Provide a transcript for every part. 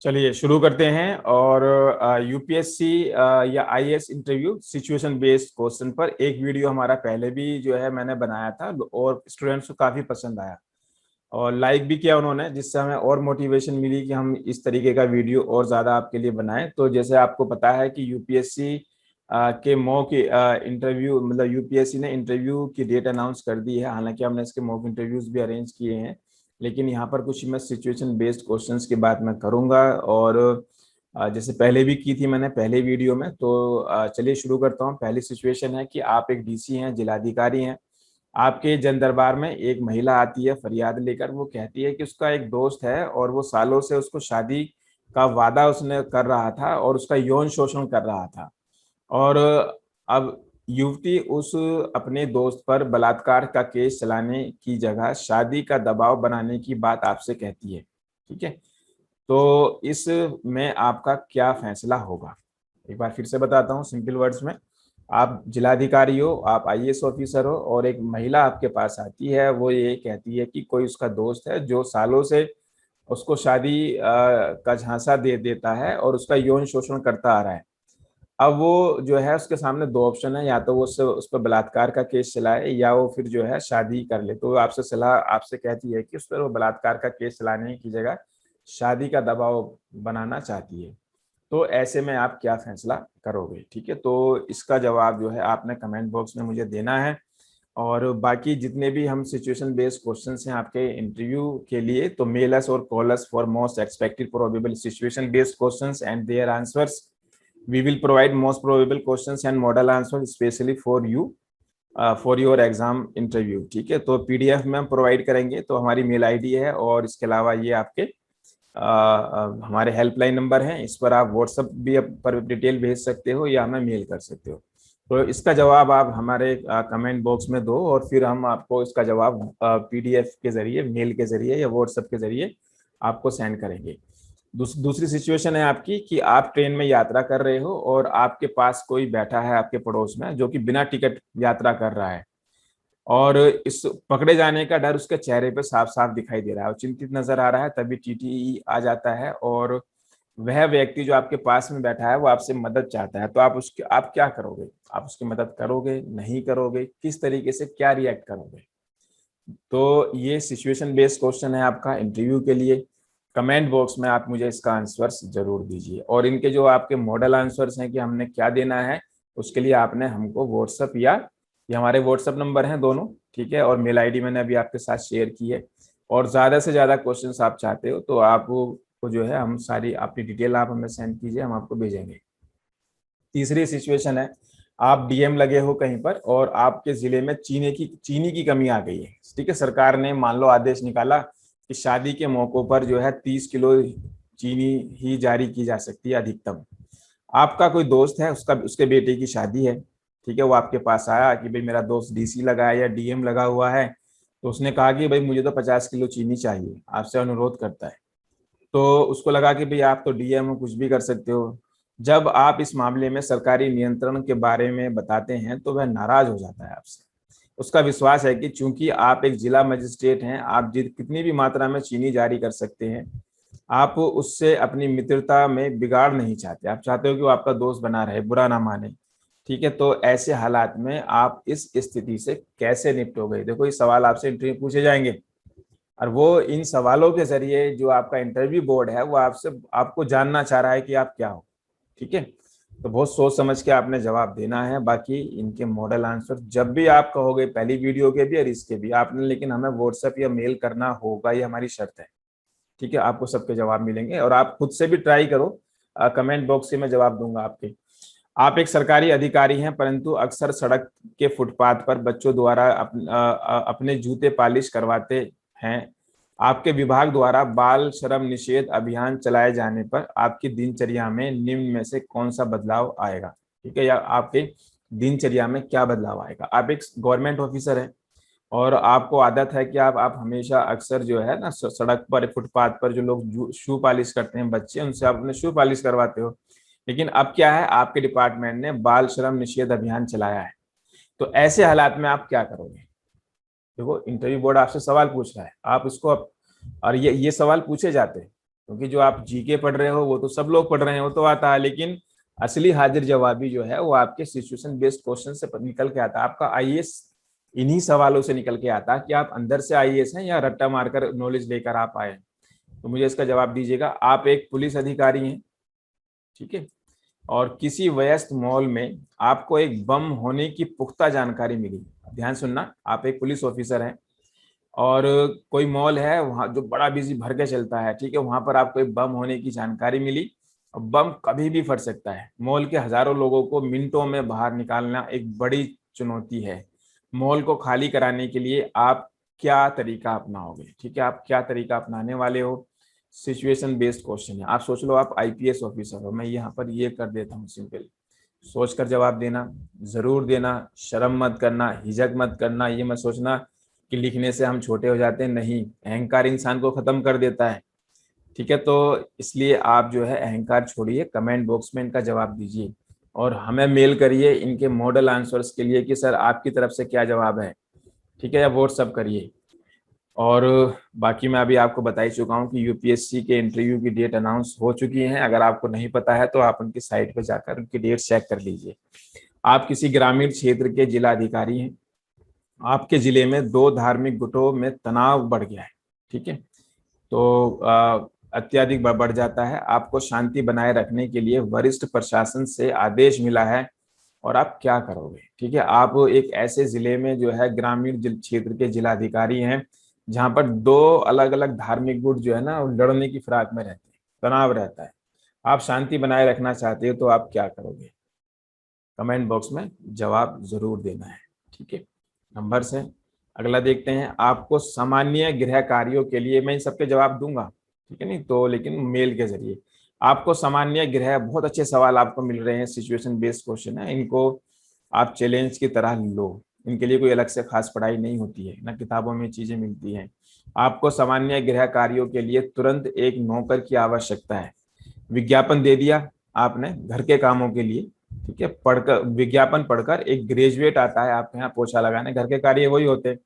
चलिए शुरू करते हैं। और यूपीएससी या IAS interview situation based question पर एक वीडियो हमारा पहले भी जो है मैंने बनाया था और स्टूडेंट्स को काफ़ी पसंद आया और लाइक भी किया उन्होंने, जिससे हमें और मोटिवेशन मिली कि हम इस तरीके का वीडियो और ज़्यादा आपके लिए बनाएं। तो जैसे आपको पता है कि यूपीएससी के मॉक इंटरव्यू मतलब यूपीएससी ने इंटरव्यू की डेट अनाउंस कर दी है। हालांकि हमने इसके मॉक इंटरव्यूज भी अरेंज किए हैं, लेकिन यहाँ पर कुछ मैं सिचुएशन बेस्ड क्वेश्चंस की बात मैं करूँगा। और जैसे पहले भी की थी मैंने पहले वीडियो में, तो चलिए शुरू करता हूँ। पहली सिचुएशन है कि आप एक डीसी हैं, जिलाधिकारी हैं। आपके जन दरबार में एक महिला आती है फरियाद लेकर। वो कहती है कि उसका एक दोस्त है और वो सालों से उसको शादी का वादा उसने कर रहा था और उसका यौन शोषण कर रहा था। और अब युवती उस अपने दोस्त पर बलात्कार का केस चलाने की जगह शादी का दबाव बनाने की बात आपसे कहती है। ठीक है, तो इस में आपका क्या फैसला होगा? एक बार फिर से बताता हूँ सिंपल वर्ड्स में। आप जिलाधिकारी हो, आप आईएएस ऑफिसर हो और एक महिला आपके पास आती है। वो ये कहती है कि कोई उसका दोस्त है जो सालों से उसको शादी का झांसा दे देता है और उसका यौन शोषण करता आ रहा है। अब वो जो है उसके सामने दो ऑप्शन है, या तो वो उससे उस पर बलात्कार का केस चलाए या वो फिर जो है शादी कर ले। तो आपसे सलाह आपसे कहती है कि उस पर वो बलात्कार का केस चलाने की जगह शादी का दबाव बनाना चाहती है। तो ऐसे में आप क्या फैसला करोगे? ठीक है, तो इसका जवाब जो है आपने कमेंट बॉक्स में मुझे देना है। और बाकी जितने भी हम सिचुएशन बेस्ड क्वेश्चंस हैं आपके इंटरव्यू के लिए, तो मेल अस और call us for most expected probable situation based questions and their answers. We will provide most probable questions and model answers specially for you for your exam interview. ठीक है, तो PDF में हम provide करेंगे। तो हमारी mail ID है और इसके अलावा ये आपके हमारे हेल्पलाइन नंबर हैं। इस पर आप व्हाट्सएप भी पर डिटेल भेज सकते हो या हमें मेल कर सकते हो। तो इसका जवाब आप हमारे कमेंट बॉक्स में दो और फिर हम आपको इसका जवाब पीडीएफ के जरिए, मेल के जरिए या व्हाट्सएप के जरिए आपको सेंड करेंगे। दूसरी सिचुएशन है आपकी कि आप ट्रेन में यात्रा कर रहे हो और आपके पास कोई बैठा है आपके पड़ोस में जो कि बिना टिकट यात्रा कर रहा है और इस पकड़े जाने का डर उसके चेहरे पे साफ साफ दिखाई दे रहा है और चिंतित नजर आ रहा है। तभी टीटीई आ जाता है और वह व्यक्ति जो आपके पास में बैठा है वो आपसे मदद चाहता है। तो आप क्या करोगे? आप उसकी मदद करोगे, नहीं करोगे, किस तरीके से क्या रिएक्ट करोगे? तो ये सिचुएशन बेस्ड क्वेश्चन है आपका इंटरव्यू के लिए। कमेंट बॉक्स में आप मुझे इसका आंसर्स जरूर दीजिए और इनके जो आपके मॉडल आंसर्स हैं कि हमने क्या देना है, उसके लिए आपने हमको व्हाट्सअप या ये हमारे व्हाट्सअप नंबर हैं दोनों, ठीक है, और मेल आईडी मैंने अभी आपके साथ शेयर की है। और ज़्यादा से ज़्यादा क्वेश्चन आप चाहते हो तो आपको जो है हम सारी अपनी डिटेल आप हमें सेंड कीजिए, हम आपको भेजेंगे। तीसरी सिचुएशन है, आप डीएम लगे हो कहीं पर और आपके जिले में चीनी की कमी आ गई है। ठीक है, सरकार ने मान लो आदेश निकाला कि शादी के मौकों पर जो है 30 किलो चीनी ही जारी की जा सकती है अधिकतम। आपका कोई दोस्त है, उसका उसके बेटे की शादी है। ठीक है, वो आपके पास आया कि भाई मेरा दोस्त डीसी लगा है या डीएम लगा हुआ है, तो उसने कहा कि भाई मुझे तो 50 किलो चीनी चाहिए, आपसे अनुरोध करता है। तो उसको लगा कि भाई आप तो डीएम हो, कुछ भी कर सकते हो। जब आप इस मामले में सरकारी नियंत्रण के बारे में बताते हैं तो वह नाराज हो जाता है आपसे। उसका विश्वास है कि चूंकि आप एक जिला मजिस्ट्रेट हैं, आप कितनी भी मात्रा में चीनी जारी कर सकते हैं। आप उससे अपनी मित्रता में बिगाड़ नहीं चाहते, आप चाहते हो कि वो आपका दोस्त बना रहे, बुरा ना माने। ठीक है, तो ऐसे हालात में आप इस स्थिति से कैसे निपटोगे? देखो, ये सवाल आपसे इंटरव्यू पूछे जाएंगे और वो इन सवालों के जरिए जो आपका इंटरव्यू बोर्ड है वो आपसे आपको जानना चाह रहा है कि आप क्या हो। ठीक है, तो बहुत सोच समझ के आपने जवाब देना है। बाकी इनके मॉडल आंसर जब भी आप कहोगे, पहली वीडियो के भी और इसके भी आपने, लेकिन हमें व्हाट्सएप या मेल करना होगा, ये हमारी शर्त है। ठीक है, आपको सबके जवाब मिलेंगे और आप खुद से भी ट्राई करो। कमेंट बॉक्स से मैं जवाब दूंगा आपके। आप एक सरकारी अधिकारी हैं परंतु अक्सर सड़क के फुटपाथ पर बच्चों द्वारा अपने जूते पॉलिश करवाते हैं। आपके विभाग द्वारा बाल श्रम निषेध अभियान चलाए जाने पर आपकी दिनचर्या में निम्न में से कौन सा बदलाव आएगा? ठीक है, या आपके दिनचर्या में क्या बदलाव आएगा? आप एक गवर्नमेंट ऑफिसर हैं और आपको आदत है कि आप हमेशा अक्सर जो है ना सड़क पर फुटपाथ पर जो लोग शू पॉलिश करते हैं बच्चे, उनसे आप अपने शू पॉलिश करवाते हो। लेकिन अब क्या है, आपके डिपार्टमेंट ने बाल श्रम निषेध अभियान चलाया है। तो ऐसे हालात में आप क्या करोगे? देखो, इंटरव्यू बोर्ड आपसे सवाल पूछ रहा है, आप उसको और ये सवाल पूछे जाते हैं। क्योंकि जो आप जीके पढ़ रहे हो वो तो सब लोग पढ़ रहे हैं, वो तो आता है, लेकिन असली हाजिर जवाबी जो है वो आपके सिचुएशन बेस्ड क्वेश्चन से निकल के आता है। आपका आईएएस इन्हीं सवालों से निकल के आता है कि आप अंदर से आईएएस हैं या रट्टा मारकर नॉलेज लेकर आप आए। तो मुझे इसका जवाब दीजिएगा। आप एक पुलिस अधिकारी हैं, ठीक है, और किसी व्यस्त मॉल में आपको एक बम होने की पुख्ता जानकारी मिली। ध्यान सुनना, आप एक पुलिस ऑफिसर हैं और कोई मॉल है वहां जो बड़ा बिजी भर के चलता है, ठीक है, वहां पर आपको एक बम होने की जानकारी मिली। और बम कभी भी फट सकता है। मॉल के हजारों लोगों को मिनटों में बाहर निकालना एक बड़ी चुनौती है। मॉल को खाली कराने के लिए आप क्या तरीका अपनाओगे? ठीक है, आप क्या तरीका अपनाने वाले हो? सिचुएशन बेस्ड क्वेश्चन है। आप सोच लो आप आईपीएस ऑफिसर हो, मैं यहाँ पर ये कर देता हूँ सिंपल। सोच कर जवाब देना, जरूर देना, शर्म मत करना, हिचक मत करना, ये मत सोचना कि लिखने से हम छोटे हो जाते हैं। नहीं, अहंकार इंसान को खत्म कर देता है। ठीक है, तो इसलिए आप जो है अहंकार छोड़िए, कमेंट बॉक्स में इनका जवाब दीजिए और हमें मेल करिए इनके मॉडल आंसर्स के लिए कि सर आपकी तरफ से क्या जवाब है। ठीक है, या व्हाट्सअप करिए। और बाकी मैं अभी आपको बता ही चुका हूँ कि यूपीएससी के इंटरव्यू की डेट अनाउंस हो चुकी है। अगर आपको नहीं पता है तो आप उनकी साइट पर जाकर उनकी डेट चेक कर लीजिए। आप किसी ग्रामीण क्षेत्र के जिला अधिकारी हैं, आपके जिले में दो धार्मिक गुटों में तनाव बढ़ गया है, ठीक है, तो अत्यधिक बढ़ जाता है। आपको शांति बनाए रखने के लिए वरिष्ठ प्रशासन से आदेश मिला है और आप क्या करोगे? ठीक है, आप एक ऐसे जिले में जो है ग्रामीण क्षेत्र के जिलाधिकारी हैं जहां पर दो अलग अलग धार्मिक गुट जो है ना वो लड़ने की फिराक में रहते हैं, तनाव रहता है। आप शांति बनाए रखना चाहते हो तो आप क्या करोगे? कमेंट बॉक्स में जवाब जरूर देना है। ठीक है, नंबर से अगला देखते हैं। आपको सामान्य गृह कार्यों के लिए, मैं इन सबके जवाब दूंगा, ठीक है, नहीं तो लेकिन मेल के जरिए। आपको सामान्य गृह, बहुत अच्छे सवाल आपको मिल रहे हैं, सिचुएशन बेस्ड क्वेश्चन है, इनको आप चैलेंज की तरह लो। इनके लिए कोई अलग से खास पढ़ाई नहीं होती है ना, किताबों में चीजें मिलती हैं। आपको सामान्य गृह कार्यों के लिए तुरंत एक नौकर की आवश्यकता है। विज्ञापन दे दिया आपने घर के कामों के लिए, ठीक है, पढ़कर विज्ञापन पढ़कर एक ग्रेजुएट आता है आपके यहाँ पोछा लगाने, घर के कार्य वही होते हैं।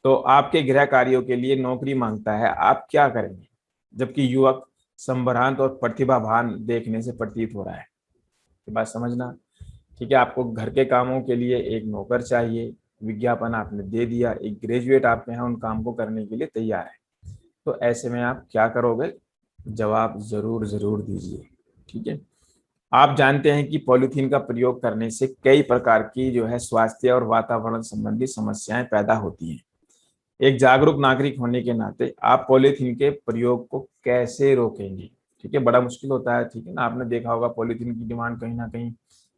तो आपके गृह कार्यों के लिए नौकरी मांगता है, आप क्या करेंगे? जबकि युवक संभ्रांत और प्रतिभावान देखने से प्रतीत हो रहा है। ये बात समझना। ठीक है, आपको घर के कामों के लिए एक नौकर चाहिए, विज्ञापन आपने दे दिया, एक ग्रेजुएट आपके यहाँ उन काम को करने के लिए तैयार है। तो ऐसे में आप क्या करोगे? जवाब जरूर जरूर दीजिए। ठीक है, आप जानते हैं कि पॉलीथीन का प्रयोग करने से कई प्रकार की जो है स्वास्थ्य और वातावरण संबंधी समस्याएं पैदा होती हैं। एक जागरूक नागरिक होने के नाते आप पॉलीथीन के प्रयोग को कैसे रोकेंगे? ठीक है, बड़ा मुश्किल होता है, ठीक है ना, आपने देखा होगा पॉलीथीन की डिमांड कहीं ना कहीं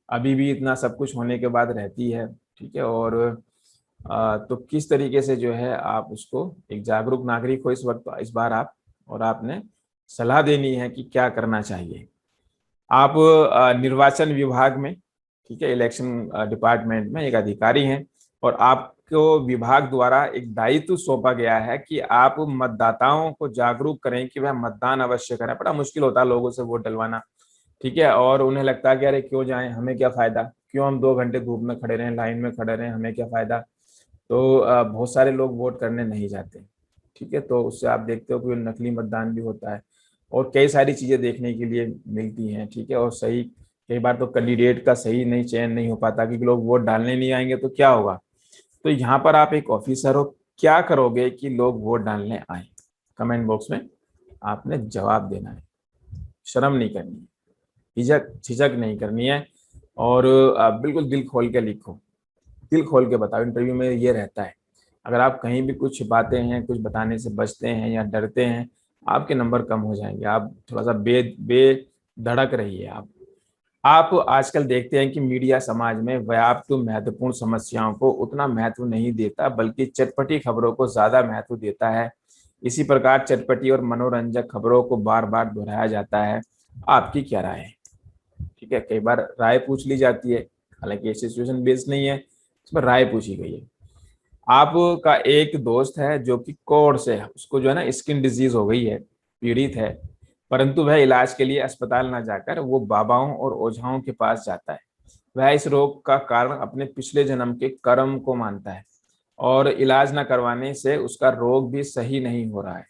अभी भी इतना सब कुछ होने के बाद रहती है। ठीक है, और तो किस तरीके से जो है आप उसको, एक जागरूक नागरिक हो इस वक्त, इस बार आप, और आपने सलाह देनी है कि क्या करना चाहिए। आप निर्वाचन विभाग में, ठीक है, इलेक्शन डिपार्टमेंट में एक अधिकारी हैं और आपको विभाग द्वारा एक दायित्व सौंपा गया है कि आप मतदाताओं को जागरूक करें कि वह मतदान अवश्य करें। बड़ा मुश्किल होता है लोगों से वोट डलवाना, ठीक है, और उन्हें लगता है कि अरे क्यों जाएं, हमें क्या फायदा, क्यों हम 2 घंटे धूप में खड़े रहें, लाइन में खड़े रहें, हमें क्या फायदा। तो बहुत सारे लोग वोट करने नहीं जाते। ठीक है, तो उससे आप देखते हो कि नकली मतदान भी होता है और कई सारी चीजें देखने के लिए मिलती हैं। ठीक है, और सही, कई बार तो कैंडिडेट का सही नहीं चयन नहीं हो पाता कि लोग वोट डालने नहीं आएंगे तो क्या होगा। तो यहाँ पर आप एक ऑफिसर हो, क्या करोगे कि लोग वोट डालने आए? कमेंट बॉक्स में आपने जवाब देना है। शर्म नहीं करनी है, झिझक झिझक नहीं करनी है, और बिल्कुल दिल खोल के लिखो, दिल खोल के बताओ। इंटरव्यू में ये रहता है, अगर आप कहीं भी कुछ छिपाते हैं, कुछ बताने से बचते हैं या डरते हैं, आपके नंबर कम हो जाएंगे। आप थोड़ा सा बेधड़क रहिए। आप आजकल देखते हैं कि मीडिया समाज में व्याप्त महत्वपूर्ण समस्याओं को उतना महत्व नहीं देता, बल्कि चटपटी खबरों को ज्यादा महत्व देता है। इसी प्रकार चटपटी और मनोरंजक खबरों को बार बार दोहराया जाता है। आपकी क्या राय है? ठीक है, कई बार राय पूछ ली जाती है, हालांकि ये सिचुएशन बेस्ड नहीं है, इसमें राय पूछी गई है। आपका एक दोस्त है जो कि कोढ़ से है, उसको जो है ना स्किन डिजीज हो गई है, पीड़ित है, परंतु वह इलाज के लिए अस्पताल ना जाकर वो बाबाओं और ओझाओं के पास जाता है। वह इस रोग का कारण अपने पिछले जन्म के कर्म को मानता है और इलाज न करवाने से उसका रोग भी सही नहीं हो रहा है।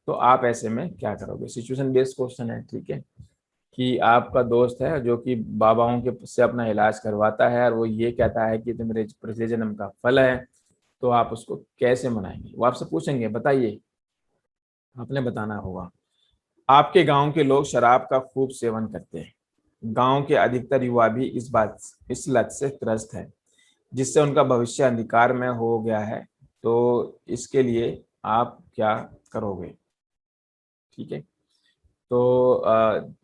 तो आप ऐसे में क्या करोगे? सिचुएशन बेस्ड क्वेश्चन है, ठीक है, कि आपका दोस्त है जो कि बाबाओं के से अपना इलाज करवाता है और वो ये कहता है कि तुम मेरे पिछले जन्म का फल है, तो आप उसको कैसे मनाएंगे? वो आपसे पूछेंगे, बताइए, आपने बताना होगा। आपके गांव के लोग शराब का खूब सेवन करते हैं। गांव के अधिकतर युवा भी इस लत से त्रस्त है, जिससे उनका भविष्य अंधकार में हो गया है। तो इसके लिए आप क्या करोगे? ठीक है, तो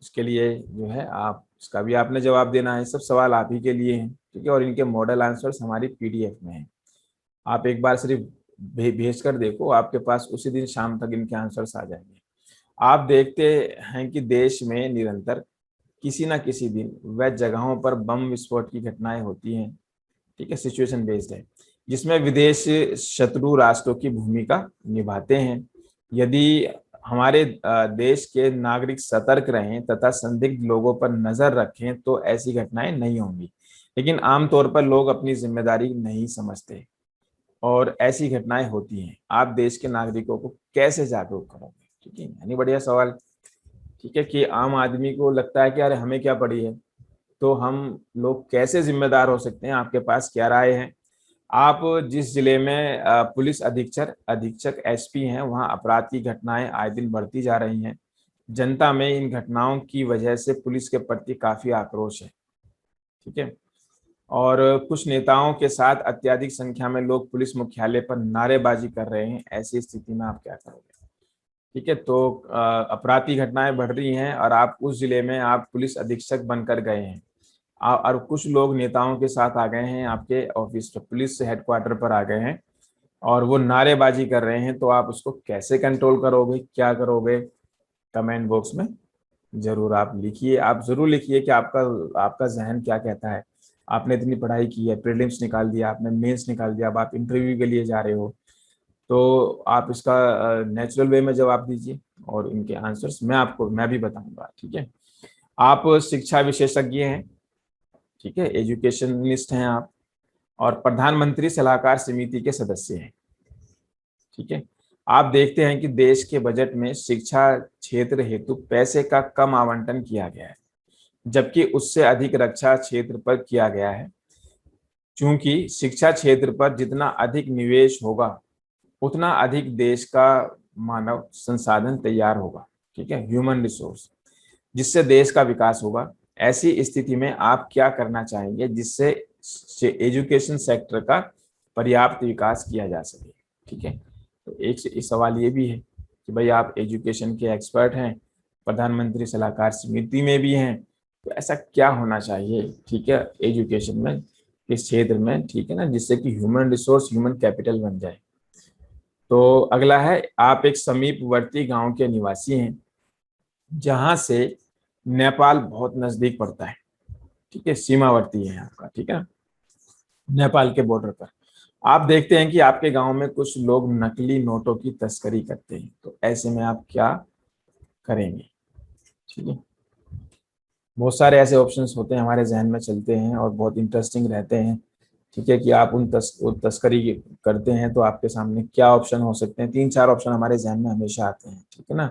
इसके लिए जो है आप इसका भी आपने जवाब देना है। सब सवाल आप ही के लिए हैं, ठीक है, और इनके मॉडल आंसर्स हमारी पीडीएफ में हैं। आप एक बार सिर्फ भेज कर देखो, आपके पास उसी दिन शाम तक इनके आंसर्स आ जाएंगे। आप देखते हैं कि देश में निरंतर किसी ना किसी दिन वह जगहों पर बम विस्फोट की घटनाएं होती हैं, ठीक है, सिचुएशन बेस्ड है, जिसमें विदेश शत्रु राष्ट्रों की भूमिका निभाते हैं। यदि हमारे देश के नागरिक सतर्क रहें तथा संदिग्ध लोगों पर नजर रखें तो ऐसी घटनाएं नहीं होंगी। लेकिन आमतौर पर लोग अपनी जिम्मेदारी नहीं समझते और ऐसी घटनाएं होती हैं। आप देश के नागरिकों को कैसे जागरूक करोगे? ठीक है, यानी बढ़िया सवाल। ठीक है, कि आम आदमी को लगता है कि अरे हमें क्या पड़ी है, तो हम लोग कैसे जिम्मेदार हो सकते हैं? आपके पास क्या राय है? आप जिस जिले में पुलिस अधीक्षक अधीक्षक एसपी हैं, वहां अपराध की घटनाएं आए दिन बढ़ती जा रही हैं। जनता में इन घटनाओं की वजह से पुलिस के प्रति काफी आक्रोश है, ठीक है, और कुछ नेताओं के साथ अत्यधिक संख्या में लोग पुलिस मुख्यालय पर नारेबाजी कर रहे हैं। ऐसी स्थिति में आप क्या करोगे? ठीक है, तो अपराध की घटनाएं बढ़ रही हैं और आप उस जिले में आप पुलिस अधीक्षक बनकर गए हैं, और कुछ लोग नेताओं के साथ आ गए हैं, आपके ऑफिस पर, पुलिस हेडक्वार्टर पर आ गए हैं और वो नारेबाजी कर रहे हैं, तो आप उसको कैसे कंट्रोल करोगे, क्या करोगे? कमेंट बॉक्स में जरूर आप लिखिए। आप जरूर लिखिए कि आपका आपका जहन क्या कहता है। आपने इतनी पढ़ाई की है, प्रीलिम्स निकाल दिया आपने, मेंस निकाल दिया, अब आप इंटरव्यू के लिए जा रहे हो, तो आप इसका नेचुरल वे में जवाब दीजिए और इनके आंसर्स मैं भी बताऊंगा, ठीक है। आप शिक्षा विशेषज्ञ हैं, ठीक है, एजुकेशनिस्ट हैं आप, और प्रधानमंत्री सलाहकार समिति के सदस्य हैं, ठीक है। आप देखते हैं कि देश के बजट में शिक्षा क्षेत्र हेतु पैसे का कम आवंटन किया गया है, जबकि उससे अधिक रक्षा क्षेत्र पर किया गया है। क्योंकि शिक्षा क्षेत्र पर जितना अधिक निवेश होगा, उतना अधिक देश का मानव संसाधन तैयार होगा, ठीक है, ह्यूमन रिसोर्स, जिससे देश का विकास होगा। ऐसी स्थिति में आप क्या करना चाहेंगे जिससे एजुकेशन सेक्टर का पर्याप्त विकास किया जा सके? ठीक है, तो एक सवाल ये भी है कि भाई आप एजुकेशन के एक्सपर्ट हैं, प्रधानमंत्री सलाहकार समिति में भी हैं, तो ऐसा क्या होना चाहिए, ठीक है, एजुकेशन में, इस क्षेत्र में, ठीक है ना, जिससे कि ह्यूमन रिसोर्स, ह्यूमन कैपिटल बन जाए। तो अगला है, आप एक समीपवर्ती गांव के निवासी हैं जहां से नेपाल बहुत नजदीक पड़ता है, ठीक है, सीमावर्ती है आपका, ठीक है, नेपाल के बॉर्डर पर। आप देखते हैं कि आपके गांव में कुछ लोग नकली नोटों की तस्करी करते हैं, तो ऐसे में आप क्या करेंगे? ठीक है, बहुत सारे ऐसे ऑप्शंस होते हैं हमारे जहन में चलते हैं और बहुत इंटरेस्टिंग रहते हैं, ठीक है, कि आप वो तस्करी करते हैं तो आपके सामने क्या ऑप्शन हो सकते हैं। 3-4 ऑप्शन हमारे जहन में हमेशा आते हैं, ठीक है ना।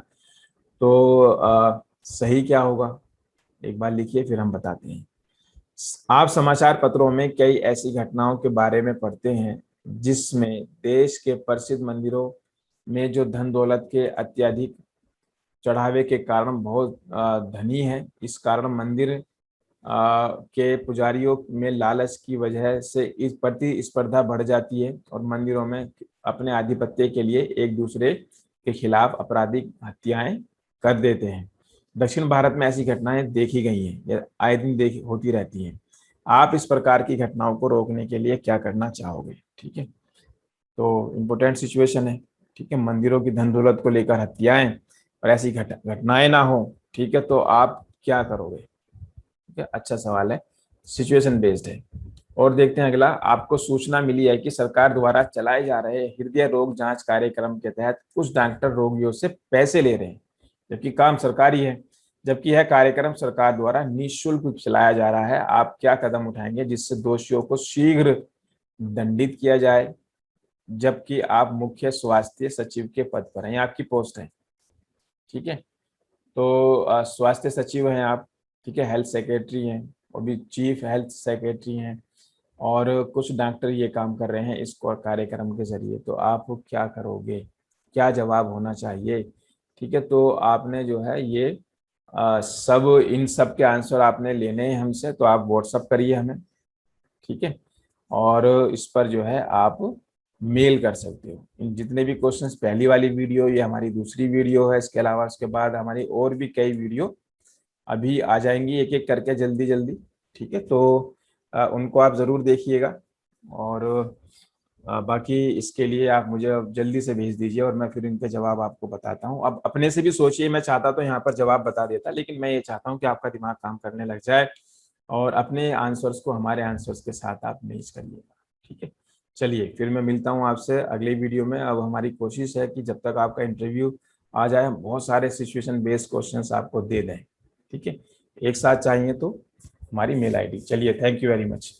तो सही क्या होगा, एक बार लिखिए फिर हम बताते हैं। आप समाचार पत्रों में कई ऐसी घटनाओं के बारे में पढ़ते हैं जिसमें देश के प्रसिद्ध मंदिरों में जो धन दौलत के अत्यधिक चढ़ावे के कारण बहुत धनी है, इस कारण मंदिर के पुजारियों में लालच की वजह से इस प्रतिस्पर्धा बढ़ जाती है और मंदिरों में अपने आधिपत्य के लिए एक दूसरे के खिलाफ आपराधिक हत्याएं कर देते हैं। दक्षिण भारत में ऐसी घटनाएं देखी गई हैं, ये आए दिन देख होती रहती हैं। आप इस प्रकार की घटनाओं को रोकने के लिए क्या करना चाहोगे? ठीक है, तो इम्पोर्टेंट सिचुएशन है, ठीक है, मंदिरों की धन दौलत को लेकर हत्याएं और ऐसी घटनाएं ना हो, ठीक है, तो आप क्या करोगे? ठीक है, अच्छा सवाल है, सिचुएशन बेस्ड है। और देखते हैं अगला, आपको सूचना मिली है कि सरकार द्वारा चलाए जा रहे हृदय रोग जांच कार्यक्रम के तहत कुछ डॉक्टर रोगियों से पैसे ले रहे हैं, जबकि काम सरकारी है, जबकि यह कार्यक्रम सरकार द्वारा निःशुल्क चलाया जा रहा है। आप क्या कदम उठाएंगे जिससे दोषियों को शीघ्र दंडित किया जाए, जबकि आप मुख्य स्वास्थ्य सचिव के पद पर हैं, आपकी पोस्ट है, ठीक है। तो स्वास्थ्य सचिव हैं आप, ठीक है, हेल्थ सेक्रेटरी हैं, और भी चीफ हेल्थ सेक्रेटरी हैं, और कुछ डॉक्टर ये काम कर रहे हैं इस कार्यक्रम के जरिए। तो आप क्या करोगे, क्या जवाब होना चाहिए? ठीक है, तो आपने जो है ये सब इन सब के आंसर आपने लेने हैं हमसे, तो आप व्हाट्सअप करिए हमें, ठीक है। और इस पर जो है आप मेल कर सकते हो इन जितने भी क्वेश्चंस, पहली वाली वीडियो, ये हमारी दूसरी वीडियो है, इसके अलावा उसके बाद हमारी और भी कई वीडियो अभी आ जाएंगी एक एक करके जल्दी जल्दी, ठीक है। तो उनको आप ज़रूर देखिएगा, और बाकी इसके लिए आप मुझे अब जल्दी से भेज दीजिए, और मैं फिर इनके जवाब आपको बताता हूँ। अब अपने से भी सोचिए, मैं चाहता तो यहाँ पर जवाब बता देता, लेकिन मैं ये चाहता हूँ कि आपका दिमाग काम करने लग जाए, और अपने आंसर्स को हमारे आंसर्स के साथ आप मैच करिएगा, ठीक है। चलिए, फिर मैं मिलता हूँ आपसे अगली वीडियो में। अब हमारी कोशिश है कि जब तक आपका इंटरव्यू आ जाए, हम बहुत सारे सिचुएशन बेस्ड क्वेश्चंस आपको दे दें, ठीक है। एक साथ चाहिए तो हमारी मेल आईडी। चलिए, थैंक यू वेरी मच।